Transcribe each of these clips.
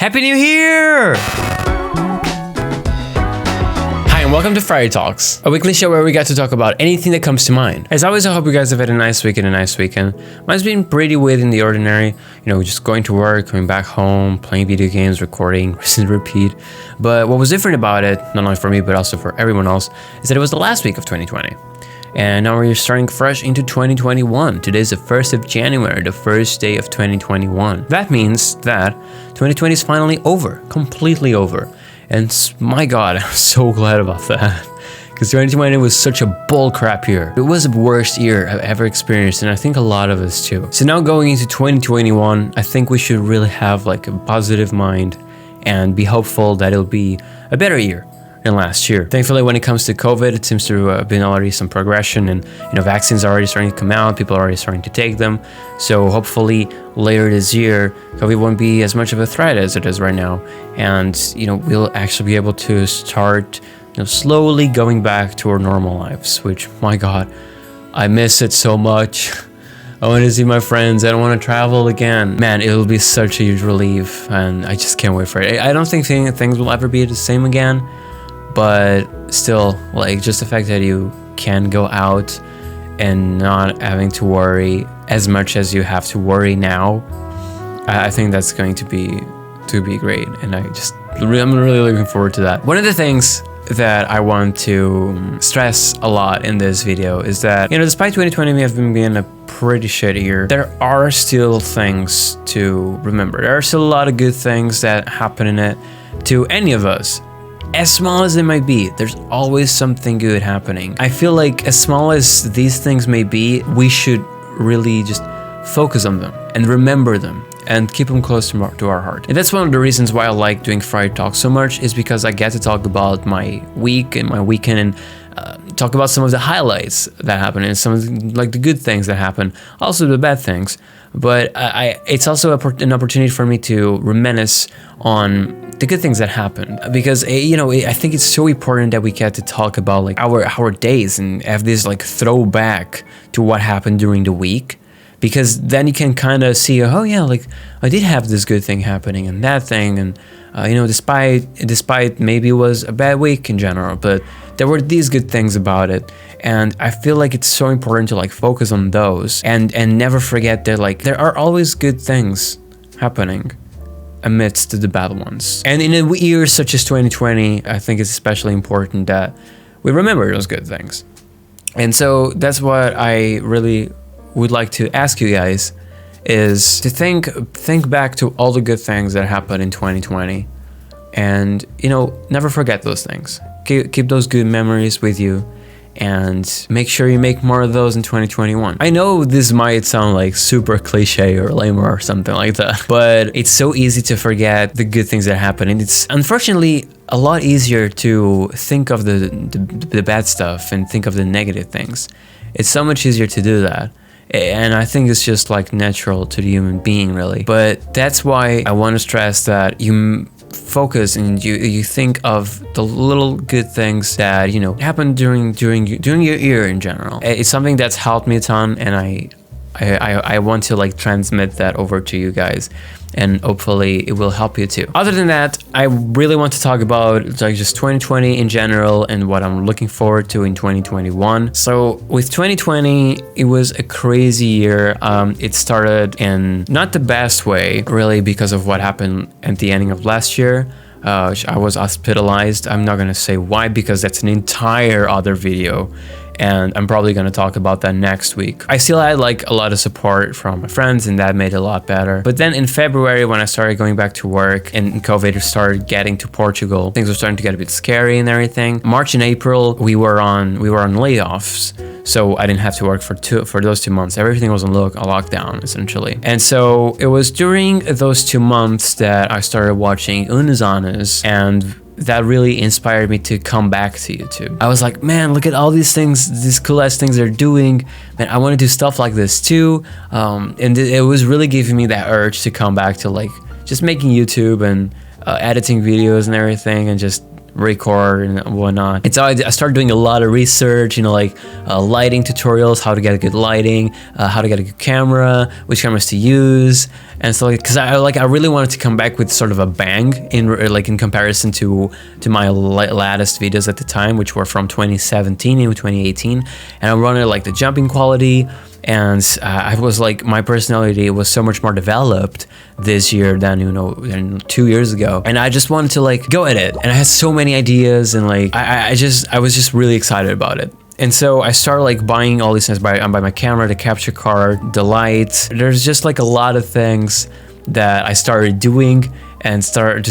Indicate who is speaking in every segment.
Speaker 1: Happy New Year! Hi and welcome to Friday Talks, a weekly show where we get to talk about anything that comes to mind. As always, I hope you guys have had a nice week and a nice weekend. Mine's been pretty within the ordinary, just going to work, coming back home, playing video games, recording, rinse and repeat. But what was different about it, not only for me but also for everyone else, is that it was the last week of 2020. And now we're starting fresh into 2021. Today's the 1st of January, the first day of 2021. That means that 2020 is finally over, completely over. And my God, I'm so glad about that. Because 2020 was such a bullcrap year. It was the worst year I've ever experienced, and I think a lot of us too. So now going into 2021, I think we should really have like a positive mind and be hopeful that it'll be a better year than last year. Thankfully, when it comes to COVID, it seems to have been already some progression, and vaccines are already starting to come out. People are already starting to take them. So hopefully later this year, COVID won't be as much of a threat as it is right now, and we'll actually be able to start slowly going back to our normal lives. Which, my God, I miss it so much. I want to see my friends. I don't want to travel again. Man, it'll be such a huge relief, and I just can't wait for it. I don't think things will ever be the same again. But still, just the fact that you can go out and not having to worry as much as you have to worry now, I think that's going to be great. And I'm really looking forward to that. One of the things that I want to stress a lot in this video is that, despite 2020 may have been being a pretty shit year, there are still things to remember. There are still a lot of good things that happen in it to any of us. As small as it might be, there's always something good happening. I feel like as small as these things may be, we should really just focus on them and remember them and keep them close to our heart. And that's one of the reasons why I like doing Friday Talk so much, is because I get to talk about my week and my weekend and talk about some of the highlights that happen and some of the good things that happen, also the bad things. But it's also an opportunity for me to reminisce on the good things that happen, because I think it's so important that we get to talk about our days and have this throwback to what happened during the week, because then you can kind of see, oh yeah, I did have this good thing happening and that thing, and despite maybe it was a bad week in general, but there were these good things about it. And I feel like it's so important to focus on those and never forget that there are always good things happening amidst the bad ones. And in a year such as 2020, I think it's especially important that we remember those good things. And so that's what I really would like to ask you guys, is to think back to all the good things that happened in 2020, and never forget those things. Keep those good memories with you, and make sure you make more of those in 2021. I know this might sound super cliche or lame or something like that, but it's so easy to forget the good things that happen, and it's unfortunately a lot easier to think of the bad stuff and think of the negative things. It's so much easier to do that. And I think it's just natural to the human being, really. But that's why I want to stress that you focus and you think of the little good things that happened during your year in general. It's something that's helped me a ton, and I want to transmit that over to you guys, and hopefully it will help you too. Other than that, I really want to talk about just 2020 in general and what I'm looking forward to in 2021. So with 2020, it was a crazy year. It started in not the best way, really, because of what happened at the ending of last year. I was hospitalized. I'm not gonna say why, because that's an entire other video, and I'm probably going to talk about that next week. I still had a lot of support from my friends, and that made it a lot better. But then in February, when I started going back to work and COVID started getting to Portugal, things were starting to get a bit scary and everything. March and April, we were on layoffs, so I didn't have to work for those 2 months. Everything was on a lockdown, essentially. And so it was during those 2 months that I started watching Unos Anos, and that really inspired me to come back to YouTube. I was like, man, look at all these things, these cool ass things they're doing. Man, I want to do stuff like this too. And it was really giving me that urge to come back to just making YouTube and editing videos and everything, and just record and whatnot. And so I started doing a lot of research, like lighting tutorials, how to get a good lighting, how to get a good camera, which cameras to use, and so because I really wanted to come back with sort of a bang in comparison to my latest videos at the time, which were from 2017 and 2018, and I wanted like the jumping quality. And I was like, my personality was so much more developed this year than 2 years ago, and I just wanted to like go at it, and I had so many ideas, and like I was just really excited about it. And so I started like buying all these things. I buy my camera, the capture card, the lights. There's just like a lot of things that I started doing and start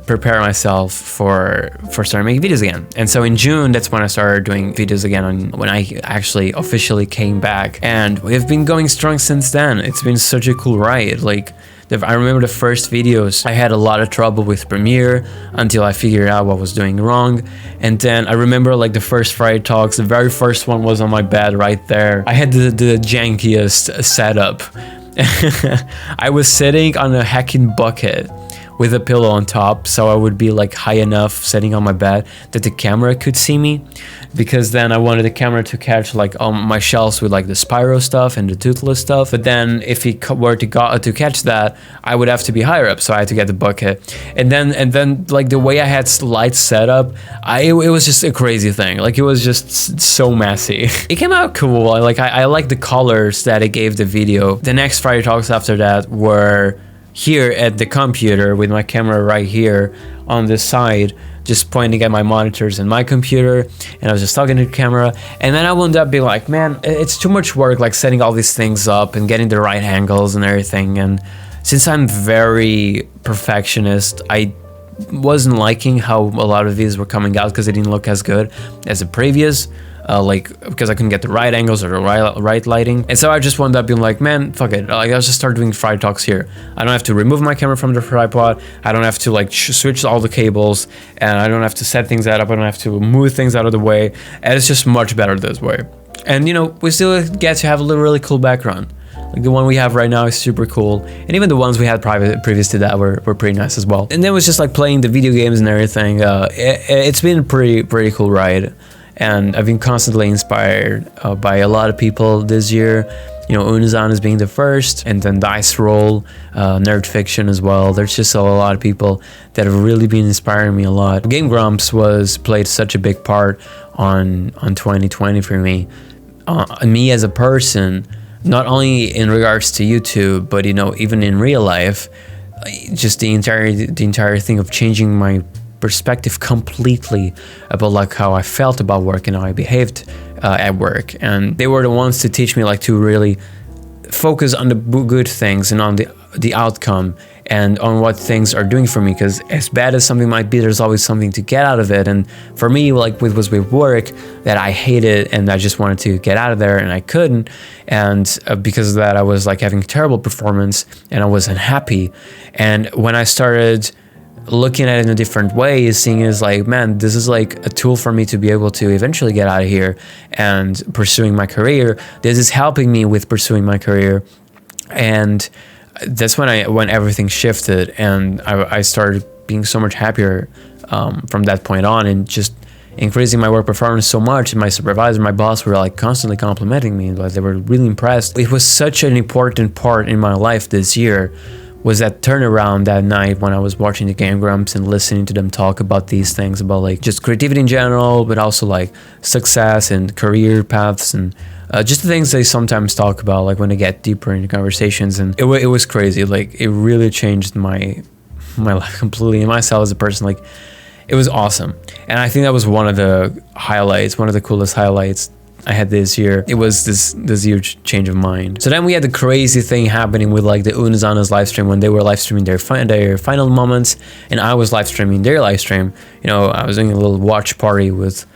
Speaker 1: prepare myself for starting making videos again. And so in June, that's when I started doing videos again, when I actually officially came back, and we've been going strong since then. It's been such a cool ride. Like I remember the first videos, I had a lot of trouble with Premiere until I figured out what was doing wrong. And then I remember like the first Friday Talks, the very first one was on my bed right there. I had the jankiest setup. I was sitting on a hacking bucket with a pillow on top, so I would be like high enough sitting on my bed that the camera could see me, because then I wanted the camera to catch like my shells with like the Spyro stuff and the Toothless stuff. But then if he were to catch that, I would have to be higher up, so I had to get the bucket. And then like the way I had lights set up, it was just a crazy thing. Like it was just so messy. It came out cool. I like the colors that it gave the video. The next Friday Talks after that were here at the computer with my camera right here on this side, just pointing at my monitors and my computer, and I was just talking to the camera. And then I wound up being like, man, it's too much work, like setting all these things up and getting the right angles and everything. And since I'm very perfectionist, I wasn't liking how a lot of these were coming out, because they didn't look as good as the previous, because I couldn't get the right angles or the right lighting. And so I just wound up being like, man, fuck it, like I'll just start doing Friday Talks here. I don't have to remove my camera from the tripod, I don't have to like switch all the cables, and I don't have to set things up, I don't have to move things out of the way, and it's just much better this way. And we still get to have a really cool background. Like the one we have right now is super cool, and even the ones we had previous to that were pretty nice as well. And then it was just like playing the video games and everything. It's been a pretty cool ride, and I've been constantly inspired by a lot of people this year. Unizan as being the first, and then Dice Roll, Nerd Fiction as well. There's just a lot of people that have really been inspiring me a lot. Game Grumps played such a big part on 2020 for me. Me as a person, not only in regards to YouTube, but even in real life, just the entire thing of changing my perspective completely about like how I felt about work and how I behaved at work. And they were the ones to teach me like to really focus on the good things and on the outcome and on what things are doing for me, because as bad as something might be, there's always something to get out of it. And for me, like with work that I hated and I just wanted to get out of there and I couldn't, and because of that I was like having terrible performance and I was unhappy. And when I started looking at it in a different way, seeing it as like, man, this is like a tool for me to be able to eventually get out of here and pursuing my career. This is helping me with pursuing my career. And that's when everything shifted, and I started being so much happier from that point on, and just increasing my work performance so much. And my supervisor, my boss were like constantly complimenting me, like they were really impressed. It was such an important part in my life this year, was that turnaround that night when I was watching the Game Grumps and listening to them talk about these things, about like just creativity in general, but also like success and career paths, and just the things they sometimes talk about, like when they get deeper into conversations. And it was crazy. Like it really changed my life completely, and myself as a person. Like it was awesome. And I think that was one of the highlights, one of the coolest highlights I had this year. It was this huge change of mind. So then we had the crazy thing happening with like the Unizanas live stream, when they were live streaming their final moments, and I was live streaming their live stream. I was doing a little watch party with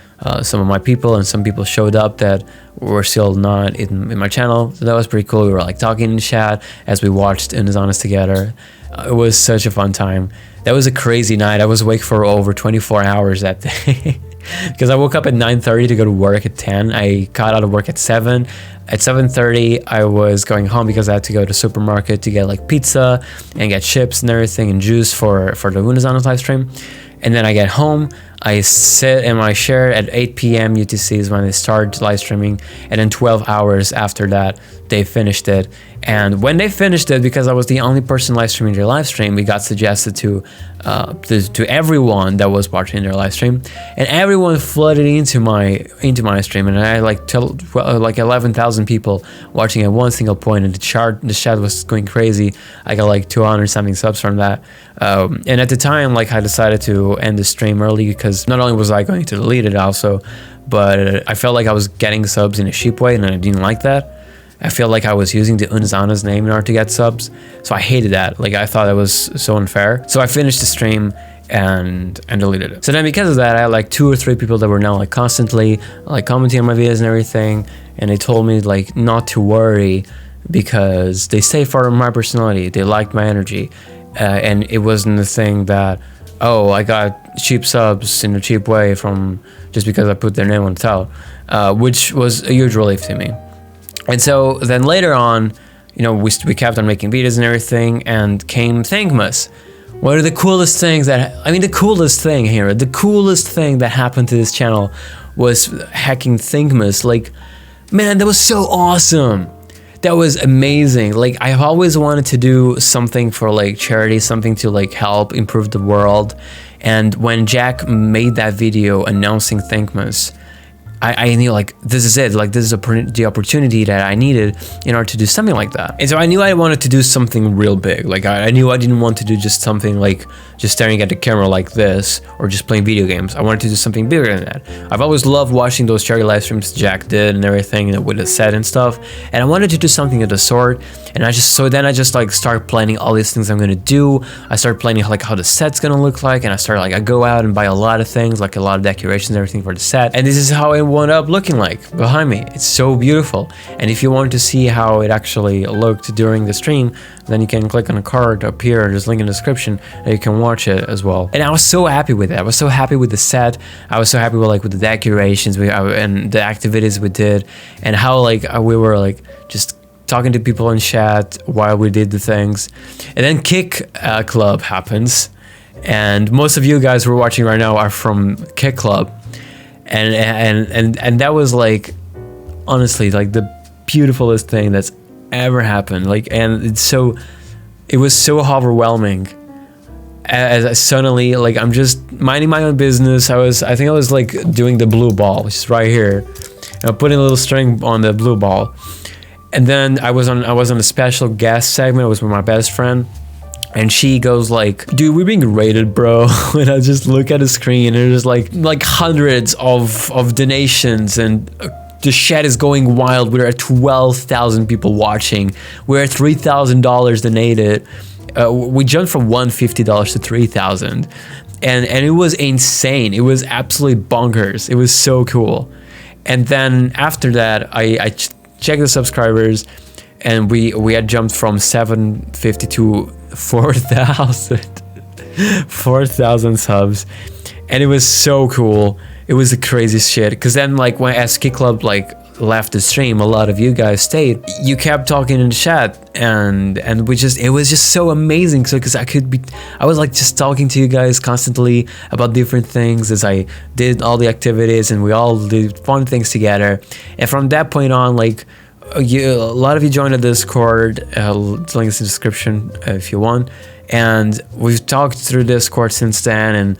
Speaker 1: some of my people, and some people showed up that were still not in my channel. So that was pretty cool. We were like talking in the chat as we watched Unizanas together. It was such a fun time. That was a crazy night. I was awake for over 24 hours that day. Because I woke up at 9:30 to go to work at 10. I got out of work at 7. At 7:30, I was going home because I had to go to the supermarket to get like pizza and get chips and everything and juice for the Unizanas live stream. And then I get home, I sit in my chair at 8 p.m. UTC is when they start live streaming, and then 12 hours after that, they finished it. And when they finished it, because I was the only person live streaming their live stream, it got suggested to everyone that was watching their live stream, and everyone flooded into my stream, and I had like 11,000 people watching at one single point, and the chat was going crazy. I got like 200 something subs from that, and at the time, like, I decided to end the stream early because not only was I going to delete it also, but I felt like I was getting subs in a cheap way, and I didn't like that. I feel like I was using the Unzana's name in order to get subs, so I hated that. Like, I thought that was so unfair. So I finished the stream and deleted it. So then because of that, I had like 2 or 3 people that were now like constantly like commenting on my videos and everything, and they told me like not to worry because they stayed for my personality, they liked my energy, and it wasn't the thing that, oh, I got cheap subs in a cheap way from just because I put their name on the title, which was a huge relief to me. And so then later on, you know, we kept on making videos and everything, and came Thankmas. One of the coolest things the coolest thing here, the coolest thing that happened to this channel was hacking Thankmas. Like, man, that was so awesome. That was amazing. Like, I've always wanted to do something for like charity, something to like help improve the world. And when Jack made that video announcing Thankmas, I knew like this is it, like this is the opportunity that I needed in order to do something like that. And so I knew I wanted to do something real big. Like I knew I didn't want to do just something like just staring at the camera like this or just playing video games. I wanted to do something bigger than that. I've always loved watching those charity live streams Jack did and everything, you know, with the set and stuff, and I wanted to do something of the sort. And then I just like start planning all these things I'm gonna do. I start planning like how the set's gonna look like, and I go out and buy a lot of things, like a lot of decorations and everything for the set, and this is how it wound up looking like behind me. It's so beautiful. And if you want to see how it actually looked during the stream, then you can click on a card up here, there's a link in the description, and you can watch it as well. And I was so happy with it. I was so happy with the set. I was so happy with the decorations and the activities we did, and how we were like just talking to people in chat while we did the things. And then Kick Club happens, and most of you guys who are watching right now are from Kick Club, and that was like honestly like the beautifulest thing that's ever happened. Like, and it was so overwhelming as I suddenly, like, I'm just minding my own business. I think I was like doing the blue ball, which is right here, and putting a little string on the blue ball. And then I was on a special guest segment. I was with my best friend, and she goes like, "Dude, we're being rated, bro." And I just look at the screen, and there's like hundreds of donations, and the chat is going wild. We're at 12,000 people watching. We're at $3,000 donated. We jumped from $150 to $3,000, and it was insane. It was absolutely bonkers. It was so cool. And then after that, I check the subscribers, and we had jumped from 750 to 4,000 subs, and it was so cool. It was the craziest shit, because then like when as Kick Club like left the stream, a lot of you guys stayed. You kept talking in the chat, and it was just so amazing. So because I was like just talking to you guys constantly about different things as I did all the activities, and we all did fun things together. And from that point on, like a lot of you joined the Discord. Link is in the description if you want. And we've talked through Discord since then, and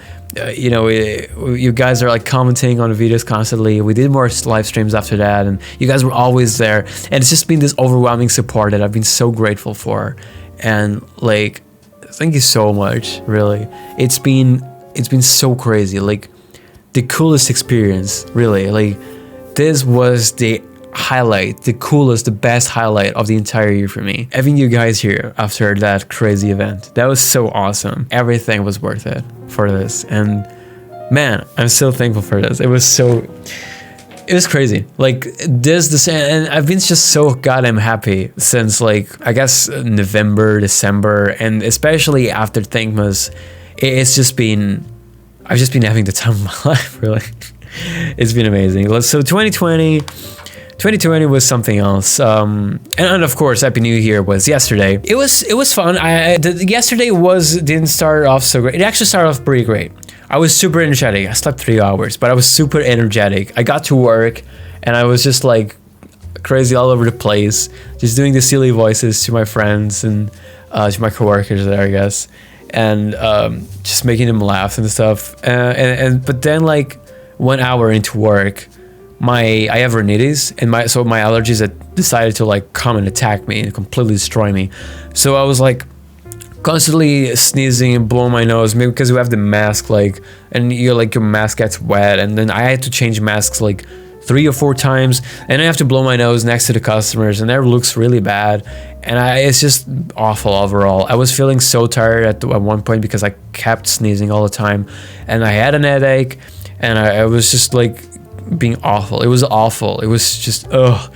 Speaker 1: you know, you guys are like commenting on the videos constantly. We did more live streams after that, and you guys were always there, and it's just been this overwhelming support that I've been so grateful for. And like, thank you so much. Really, it's been so crazy. Like, the coolest experience, really. Like, this was the highlight, the coolest, the best highlight of the entire year for me. Having you guys here after that crazy event, that was so awesome. Everything was worth it for this, and man, I'm so thankful for this. It was crazy. Like this, and I've been just so goddamn happy since like I guess November, December, and especially after Thankmas. I've just been having the time of my life. Really, it's been amazing. So 2020 was something else, and of course Happy New Year was yesterday. It was fun. Yesterday didn't start off so great. It actually started off pretty great. I was super energetic. I slept 3 hours, but I was super energetic. I got to work and I was just like crazy all over the place, just doing the silly voices to my friends and to my coworkers there, I guess, and just making them laugh and stuff. But then like 1 hour into work, I have rhinitis, and my allergies had decided to like come and attack me and completely destroy me. So I was like constantly sneezing and blowing my nose, maybe because you have the mask, like, and your mask gets wet, and then I had to change masks like 3 or 4 times, and I have to blow my nose next to the customers, and that looks really bad, and it's just awful overall. I was feeling so tired at one point because I kept sneezing all the time, and I had an headache, and I was just like being awful. It was awful. It was just I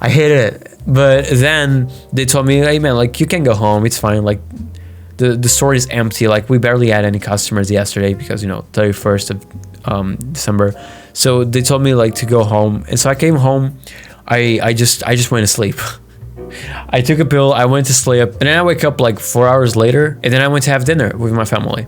Speaker 1: hated it. But then they told me, hey man, like, you can go home, it's fine, like the store is empty, like we barely had any customers yesterday because, you know, 31st of December. So they told me like to go home, and so I came home. I just went to sleep. I took a pill, I went to sleep, and then I wake up like 4 hours later, and then I went to have dinner with my family.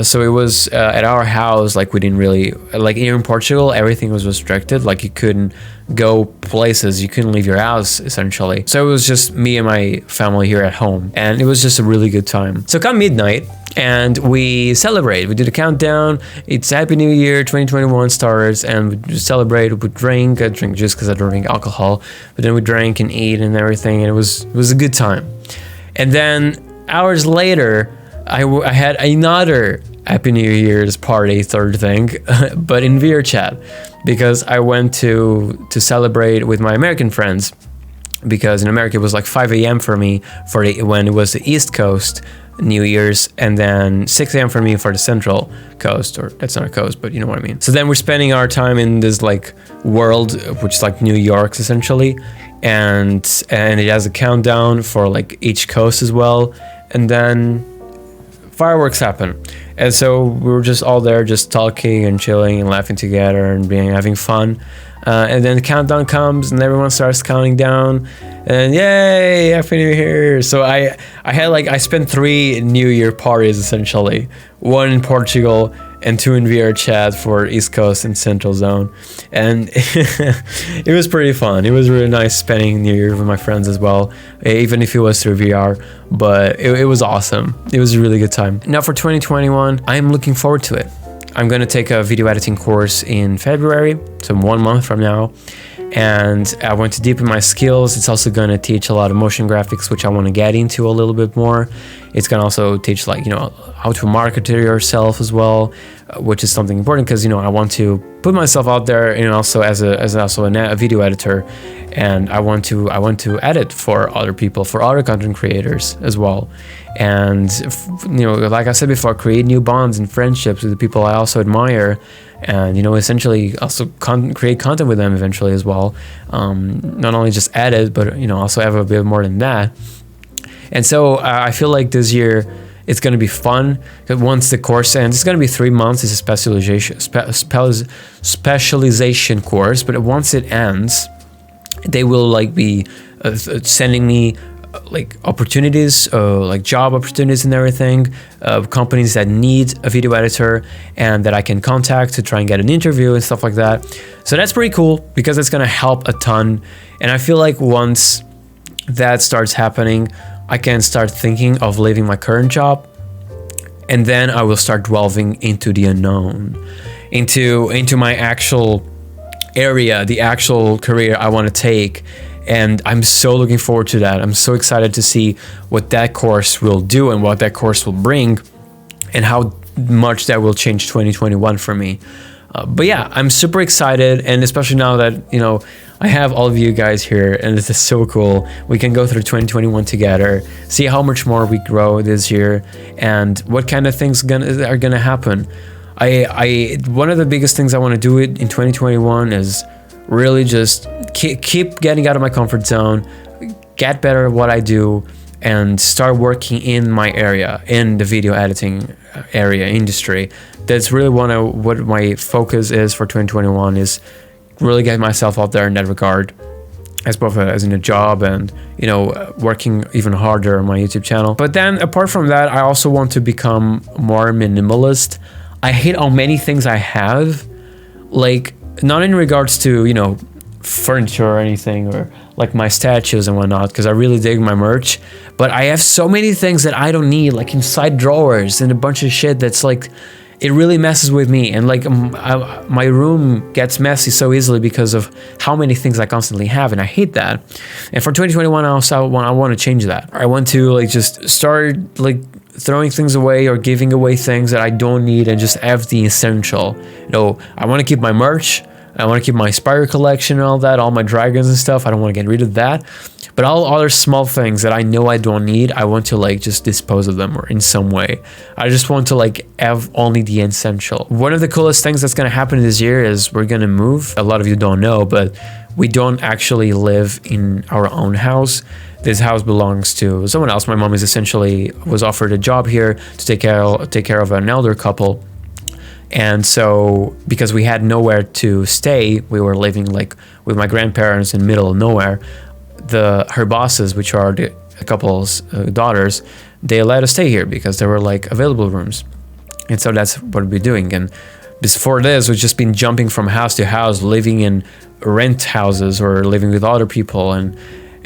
Speaker 1: So it was at our house, like we didn't really, like here in Portugal, everything was restricted, like you couldn't go places, you couldn't leave your house essentially. So it was just me and my family here at home, and it was just a really good time. So come midnight, and we celebrate, we did a countdown, it's Happy New Year 2021 starts, and we celebrate, we drink. I drink just because I don't drink alcohol, but then we drank and ate and everything, and it was a good time. And then hours later, I had another Happy New Year's party, third thing, but in VRChat, because I went to celebrate with my American friends, because in America it was like 5 a.m. for me when it was the East Coast New Year's, and then 6 a.m. for me for the Central Coast, or that's not a coast, but you know what I mean. So then we're spending our time in this like world, which is like New York's essentially, and it has a countdown for like each coast as well, and then fireworks happen. And so we were just all there, just talking and chilling and laughing together and having fun. And then the countdown comes, and everyone starts counting down, and yay, Happy New Year. So I spent 3 New Year parties essentially, 1 in Portugal and 2 in VRChat for East Coast and Central Zone, and it was pretty fun. It was really nice spending New Year with my friends as well, even if it was through VR, but it was awesome. It was a really good time. Now for 2021, I'm looking forward to it. I'm going to take a video editing course in February, so 1 month from now, and I want to deepen my skills. It's also going to teach a lot of motion graphics, which I want to get into a little bit more. It's going to also teach, like, you know, how to market to yourself as well, which is something important because, you know, I want to put myself out there, and also as a video editor, and I want to edit for other people, for other content creators as well. And, you know, like I said before, create new bonds and friendships with the people I also admire, and, you know, essentially also create content with them eventually as well. Not only just edit, but, you know, also have a bit more than that. And so I feel like this year it's going to be fun, because once the course ends, it's going to be 3 months. It's a specialization course, but once it ends, they will like be sending me like opportunities, like job opportunities and everything, companies that need a video editor and that I can contact to try and get an interview and stuff like that. So that's pretty cool, because it's going to help a ton. And I feel like once that starts happening, I can start thinking of leaving my current job, and then I will start delving into the unknown, into my actual area, the actual career I want to take. And I'm so looking forward to that. I'm so excited to see what that course will do and what that course will bring, and how much that will change 2021 for me. But yeah, I'm super excited, and especially now that, you know, I have all of you guys here, and this is so cool. We can go through 2021 together, see how much more we grow this year, and what kind of things are gonna happen. One of the biggest things I want to do in 2021 is really just keep getting out of my comfort zone, get better at what I do, and start working in my area, in the video editing area industry. That's really what my focus is for 2021, is really get myself out there in that regard. as both as in a job and, you know, working even harder on my YouTube channel. But then apart from that, I also want to become more minimalist. I hate how many things I have, like not in regards to, you know, furniture or anything, or like my statues and whatnot, because I really dig my merch, but I have so many things that I don't need, like inside drawers and a bunch of shit that's like, it really messes with me. And like my room gets messy so easily because of how many things I constantly have, and I hate that. And for 2021, I want to change that. I want to like just start like throwing things away or giving away things that I don't need and just have the essential. You know, I want to keep my merch. I want to keep my Spire collection and all that, all my dragons and stuff. I don't want to get rid of that. But all other small things that I know I don't need, I want to like just dispose of them or in some way. I just want to like have only the essential. One of the coolest things that's going to happen this year is we're going to move. A lot of you don't know, but we don't actually live in our own house. This house belongs to someone else. My mom was offered a job here to take care of an elder couple. And so because we had nowhere to stay, we were living like with my grandparents in the middle of nowhere. Her bosses, which are the couple's daughters, they let us stay here because there were like available rooms. And so that's what we're doing. And before this, we've just been jumping from house to house, living in rent houses or living with other people, and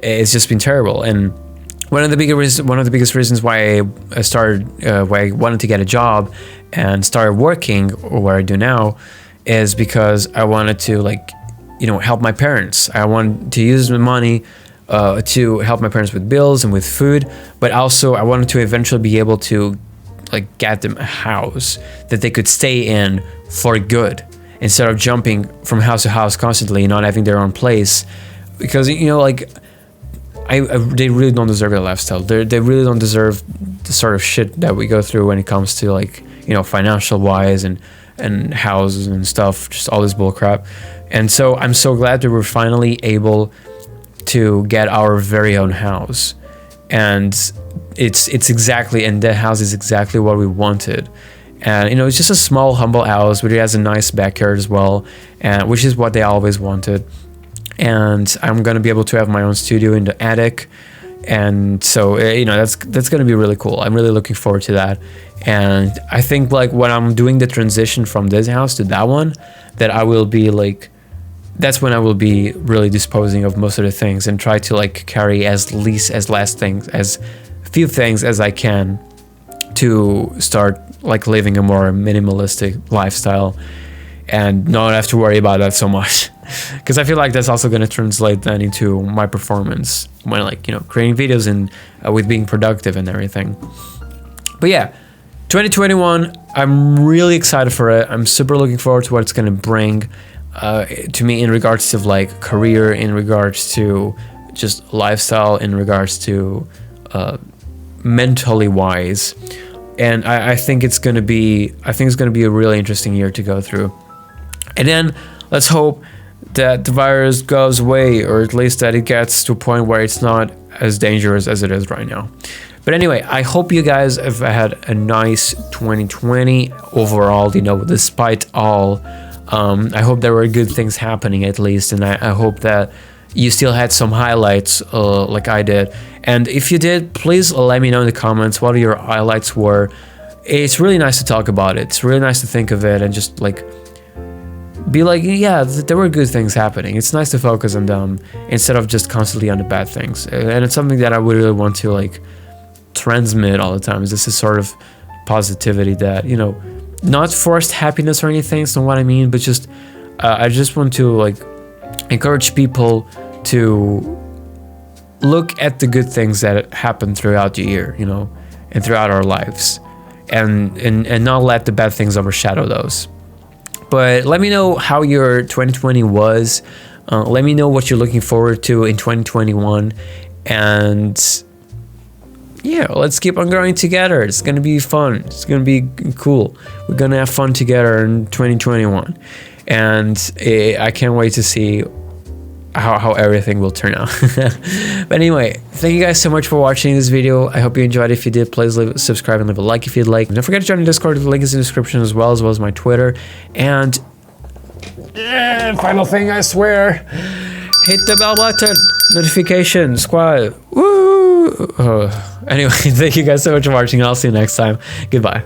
Speaker 1: it's just been terrible. And one of the biggest reasons why why I wanted to get a job and started working where I do now is because I wanted to, like, you know, help my parents. I wanted to use the money to help my parents with bills and with food, but also I wanted to eventually be able to like get them a house that they could stay in for good, instead of jumping from house to house constantly, not having their own place. Because, you know, like they really don't deserve that lifestyle. They really don't deserve the sort of shit that we go through when it comes to, like, you know, financial wise and houses and stuff, just all this bull crap. And so I'm so glad that we're finally able to get our very own house. And it's exactly, and that house is exactly what we wanted. And, you know, it's just a small, humble house, but it has a nice backyard as well, and which is what they always wanted. And I'm gonna be able to have my own studio in the attic, and so, you know, that's gonna be really cool. I'm really looking forward to that. And I think, like, when I'm doing the transition from this house to that one, that I will be like, that's when I will be really disposing of most of the things and try to, like, carry as few things as I can to start, like, living a more minimalistic lifestyle and not have to worry about that so much. Because I feel like that's also going to translate then into my performance when, like, you know, creating videos and with being productive and everything. But yeah, 2021, I'm really excited for it. I'm super looking forward to what it's going to bring to me in regards to, like, career, in regards to just lifestyle, in regards to mentally wise. And I think it's going to be a really interesting year to go through. And then let's hope that the virus goes away, or at least that it gets to a point where it's not as dangerous as it is right now. But anyway, I hope you guys have had a nice 2020 overall, you know, despite all. I hope there were good things happening at least, and I hope that you still had some highlights like I did. And if you did, please let me know in the comments what your highlights were. It's really nice to talk about it. It's really nice to think of it and just, like, be like, yeah, there were good things happening. It's nice to focus on them instead of just constantly on the bad things. And it's something that I would really want to, like, transmit all the time. Is this is sort of positivity that, you know, not forced happiness or anything, it's not what I mean, but just I just want to, like, encourage people to look at the good things that happen throughout the year, you know, and throughout our lives, and not let the bad things overshadow those. But let me know how your 2020 was. Let me know what you're looking forward to in 2021. And yeah, let's keep on growing together. It's going to be fun. It's going to be cool. We're going to have fun together in 2021. And I can't wait to see how everything will turn out. But anyway, thank you guys so much for watching this video. I hope you enjoyed. If you did, please subscribe and leave a like if you'd like. And don't forget to join the Discord. The link is in the description as well as my Twitter. And final thing, I swear, Hit the bell button. Notification squad. Woo! Anyway, thank you guys so much for watching. I'll see you next time. Goodbye.